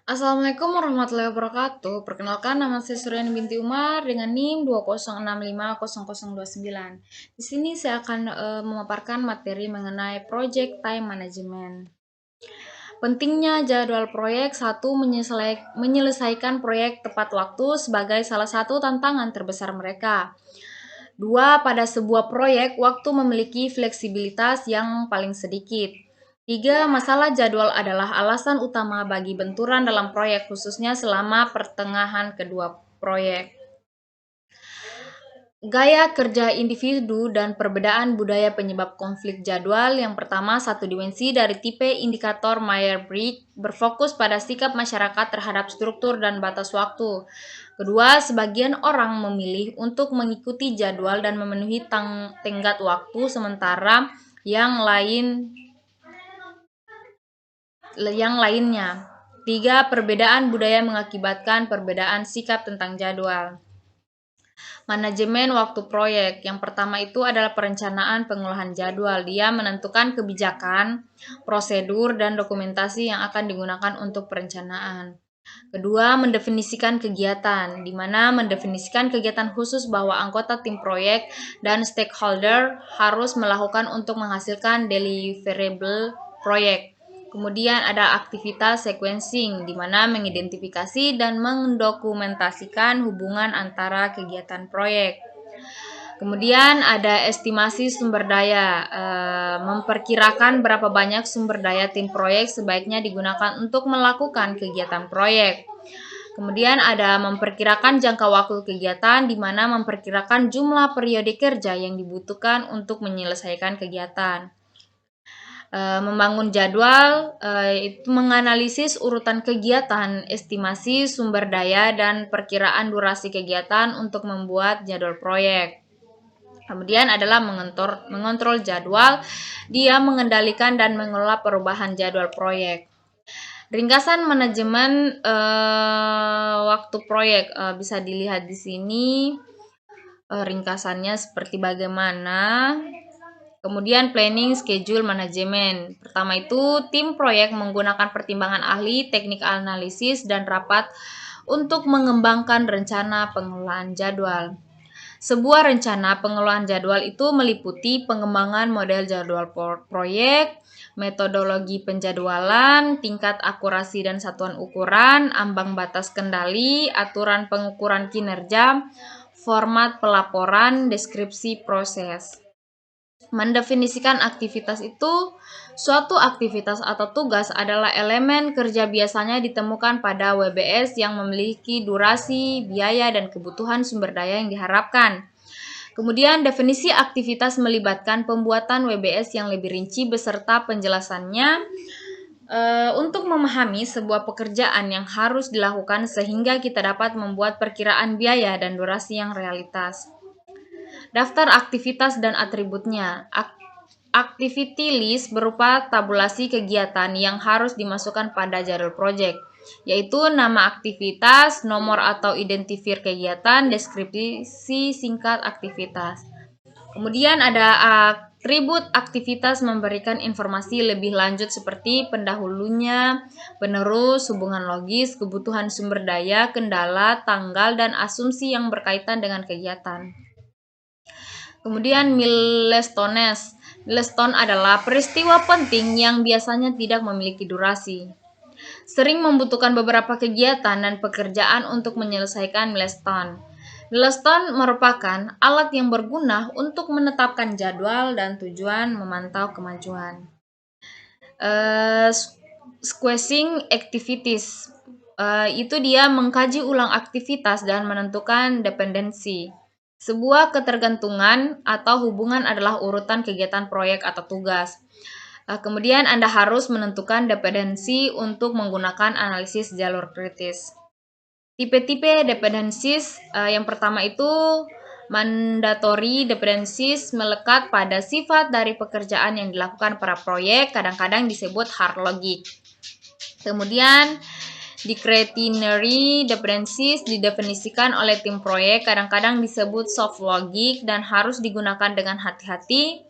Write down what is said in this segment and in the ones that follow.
Assalamualaikum warahmatullahi wabarakatuh. Perkenalkan, nama saya Suryani binti Umar dengan NIM 206500029. Di sini saya akan memaparkan materi mengenai Project Time Management. Pentingnya jadwal proyek. Satu, menyelesaikan proyek tepat waktu sebagai salah satu tantangan terbesar mereka. Dua, pada sebuah proyek, waktu memiliki fleksibilitas yang paling sedikit. Tiga, masalah jadwal adalah alasan utama bagi benturan dalam proyek, khususnya selama pertengahan kedua proyek. Gaya kerja individu dan perbedaan budaya penyebab konflik jadwal. Yang pertama, satu dimensi dari tipe indikator Myers-Briggs berfokus pada sikap masyarakat terhadap struktur dan batas waktu. Kedua, sebagian orang memilih untuk mengikuti jadwal dan memenuhi tenggat waktu, sementara yang lainnya. Tiga, perbedaan budaya mengakibatkan perbedaan sikap tentang jadwal. Manajemen waktu proyek. Yang pertama itu adalah perencanaan pengolahan jadwal. Dia menentukan kebijakan, prosedur, dan dokumentasi yang akan digunakan untuk perencanaan. Kedua, mendefinisikan kegiatan, di mana mendefinisikan kegiatan khusus bahwa anggota tim proyek dan stakeholder harus melakukan untuk menghasilkan deliverable proyek. Kemudian ada aktivitas sequencing, di mana mengidentifikasi dan mendokumentasikan hubungan antara kegiatan proyek. Kemudian ada estimasi sumber daya, memperkirakan berapa banyak sumber daya tim proyek sebaiknya digunakan untuk melakukan kegiatan proyek. Kemudian ada memperkirakan jangka waktu kegiatan, di mana memperkirakan jumlah periode kerja yang dibutuhkan untuk menyelesaikan kegiatan. Membangun jadwal, itu menganalisis urutan kegiatan, estimasi sumber daya, dan perkiraan durasi kegiatan untuk membuat jadwal proyek. Kemudian adalah mengontrol jadwal. Dia mengendalikan dan mengelola perubahan jadwal proyek. Ringkasan manajemen waktu proyek bisa dilihat di sini ringkasannya seperti bagaimana. Kemudian planning, schedule, manajemen. Pertama itu tim proyek menggunakan pertimbangan ahli, teknik analisis, dan rapat untuk mengembangkan rencana pengelolaan jadwal. Sebuah rencana pengelolaan jadwal itu meliputi pengembangan model jadwal proyek, metodologi penjadwalan, tingkat akurasi dan satuan ukuran, ambang batas kendali, aturan pengukuran kinerja, format pelaporan, deskripsi proses. Mendefinisikan aktivitas itu, suatu aktivitas atau tugas adalah elemen kerja biasanya ditemukan pada WBS yang memiliki durasi, biaya, dan kebutuhan sumber daya yang diharapkan. Kemudian definisi aktivitas melibatkan pembuatan WBS yang lebih rinci beserta penjelasannya untuk memahami sebuah pekerjaan yang harus dilakukan sehingga kita dapat membuat perkiraan biaya dan durasi yang realitas. Daftar aktivitas dan atributnya. Activity list berupa tabulasi kegiatan yang harus dimasukkan pada jadwal project, yaitu nama aktivitas, nomor atau identifier kegiatan, deskripsi singkat aktivitas. Kemudian ada atribut aktivitas memberikan informasi lebih lanjut seperti pendahulunya, penerus, hubungan logis, kebutuhan sumber daya, kendala, tanggal, dan asumsi yang berkaitan dengan kegiatan. Kemudian milestones. Milestone adalah peristiwa penting yang biasanya tidak memiliki durasi. Sering membutuhkan beberapa kegiatan dan pekerjaan untuk menyelesaikan milestone. Milestone merupakan alat yang berguna untuk menetapkan jadwal dan tujuan memantau kemajuan. Sequencing activities. Itu dia mengkaji ulang aktivitas dan menentukan dependensi. Sebuah ketergantungan atau hubungan adalah urutan kegiatan proyek atau tugas. Kemudian Anda harus menentukan dependensi untuk menggunakan analisis jalur kritis. Tipe-tipe dependencies, yang pertama itu mandatory dependencies, melekat pada sifat dari pekerjaan yang dilakukan para proyek, kadang-kadang disebut hard logic. Kemudian Discretionary dependencies didefinisikan oleh tim proyek, kadang-kadang disebut soft logic, dan harus digunakan dengan hati-hati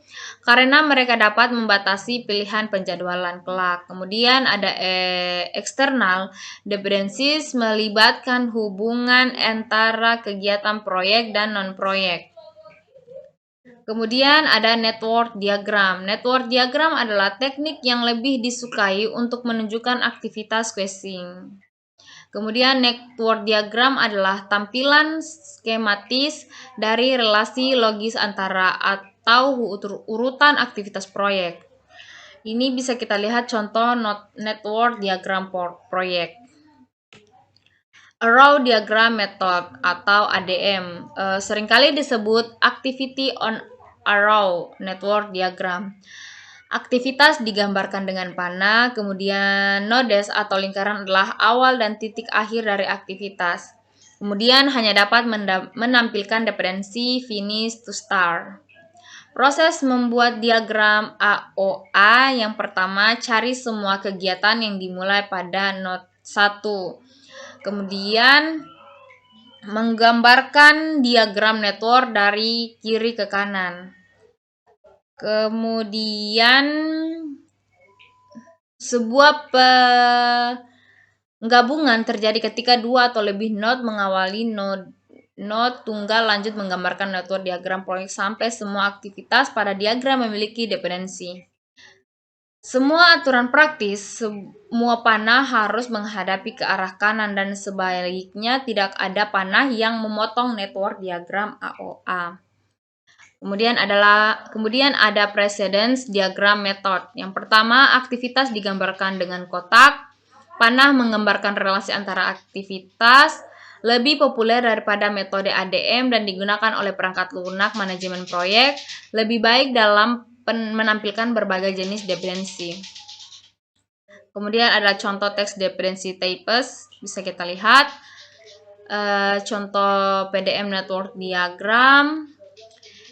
karena mereka dapat membatasi pilihan penjadwalan kelak. Kemudian ada external dependencies, melibatkan hubungan antara kegiatan proyek dan non-proyek. Kemudian ada network diagram. Network diagram adalah teknik yang lebih disukai untuk menunjukkan aktivitas queuing. Kemudian network diagram adalah tampilan skematis dari relasi logis antara atau urutan aktivitas proyek. Ini bisa kita lihat contoh network diagram proyek. Arrow Diagram Method atau ADM seringkali disebut Activity on Arrow Network Diagram. Aktivitas digambarkan dengan panah, kemudian nodes atau lingkaran adalah awal dan titik akhir dari aktivitas. Kemudian hanya dapat menampilkan dependensi finish to start. Proses membuat diagram AOA, yang pertama cari semua kegiatan yang dimulai pada node 1. Kemudian menggambarkan diagram network dari kiri ke kanan. Kemudian sebuah penggabungan terjadi ketika dua atau lebih node mengawali node tunggal, lanjut menggambarkan network diagram proyek sampai semua aktivitas pada diagram memiliki dependensi. Semua aturan praktis, semua panah harus menghadapi ke arah kanan dan sebaliknya tidak ada panah yang memotong network diagram AOA. Kemudian ada precedence diagram method. Yang pertama, aktivitas digambarkan dengan kotak. Panah menggambarkan relasi antara aktivitas, lebih populer daripada metode ADM dan digunakan oleh perangkat lunak manajemen proyek, lebih baik dalam menampilkan berbagai jenis dependensi. Kemudian ada contoh teks dependency types, bisa kita lihat. Contoh PDM network diagram,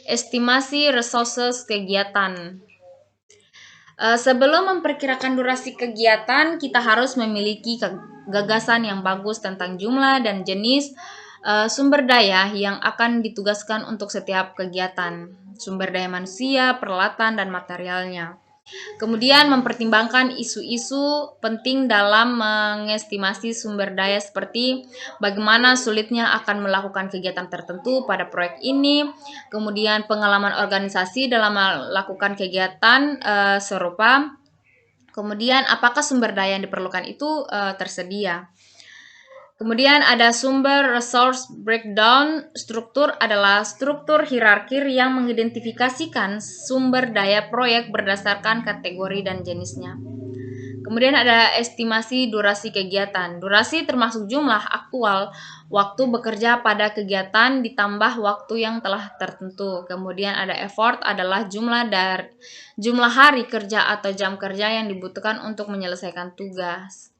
estimasi resources kegiatan. Sebelum memperkirakan durasi kegiatan, kita harus memiliki gagasan yang bagus tentang jumlah dan jenis sumber daya yang akan ditugaskan untuk setiap kegiatan, sumber daya manusia, peralatan, dan materialnya. Kemudian mempertimbangkan isu-isu penting dalam mengestimasi sumber daya seperti bagaimana sulitnya akan melakukan kegiatan tertentu pada proyek ini, kemudian pengalaman organisasi dalam melakukan kegiatan serupa, kemudian apakah sumber daya yang diperlukan itu tersedia. Kemudian ada sumber resource breakdown. Struktur adalah struktur hierarki yang mengidentifikasikan sumber daya proyek berdasarkan kategori dan jenisnya. Kemudian ada estimasi durasi kegiatan. Durasi termasuk jumlah aktual waktu bekerja pada kegiatan ditambah waktu yang telah tertentu. Kemudian ada effort adalah jumlah hari kerja atau jam kerja yang dibutuhkan untuk menyelesaikan tugas.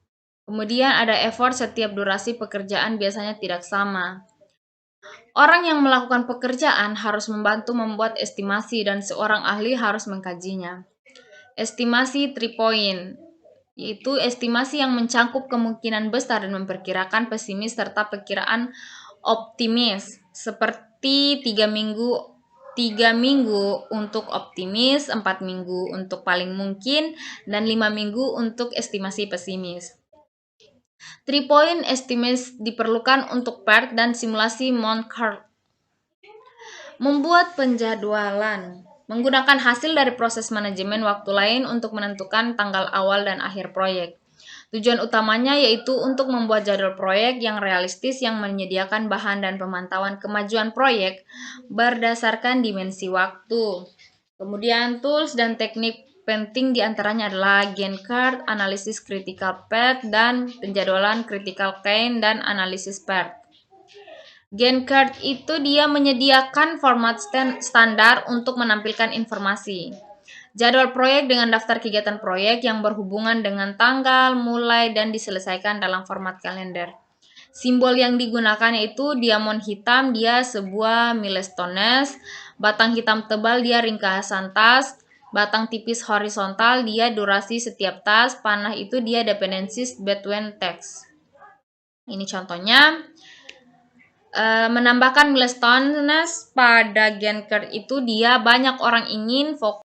Kemudian ada effort, setiap durasi pekerjaan biasanya tidak sama. Orang yang melakukan pekerjaan harus membantu membuat estimasi dan seorang ahli harus mengkajinya. Estimasi 3 point, yaitu estimasi yang mencakup kemungkinan besar dan memperkirakan pesimis serta perkiraan optimis, seperti 3 minggu untuk optimis, 4 minggu untuk paling mungkin, dan 5 minggu untuk estimasi pesimis. 3 point estimates diperlukan untuk PERT dan simulasi Monte Carlo. Membuat penjadwalan menggunakan hasil dari proses manajemen waktu lain untuk menentukan tanggal awal dan akhir proyek. Tujuan utamanya yaitu untuk membuat jadwal proyek yang realistis yang menyediakan bahan dan pemantauan kemajuan proyek berdasarkan dimensi waktu. Kemudian tools dan teknik penting diantaranya adalah Gantt chart, analisis critical path, dan penjadwalan critical time dan analisis PERT. Gantt chart itu dia menyediakan format standar untuk menampilkan informasi. Jadwal proyek dengan daftar kegiatan proyek yang berhubungan dengan tanggal, mulai, dan diselesaikan dalam format kalender. Simbol yang digunakan yaitu diamond hitam, dia sebuah milestones, batang hitam tebal, dia ringkasan task, batang tipis horizontal, dia durasi setiap task, panah itu dia dependencies between text. Ini contohnya, menambahkan milestones pada Gantt itu dia banyak orang ingin fokus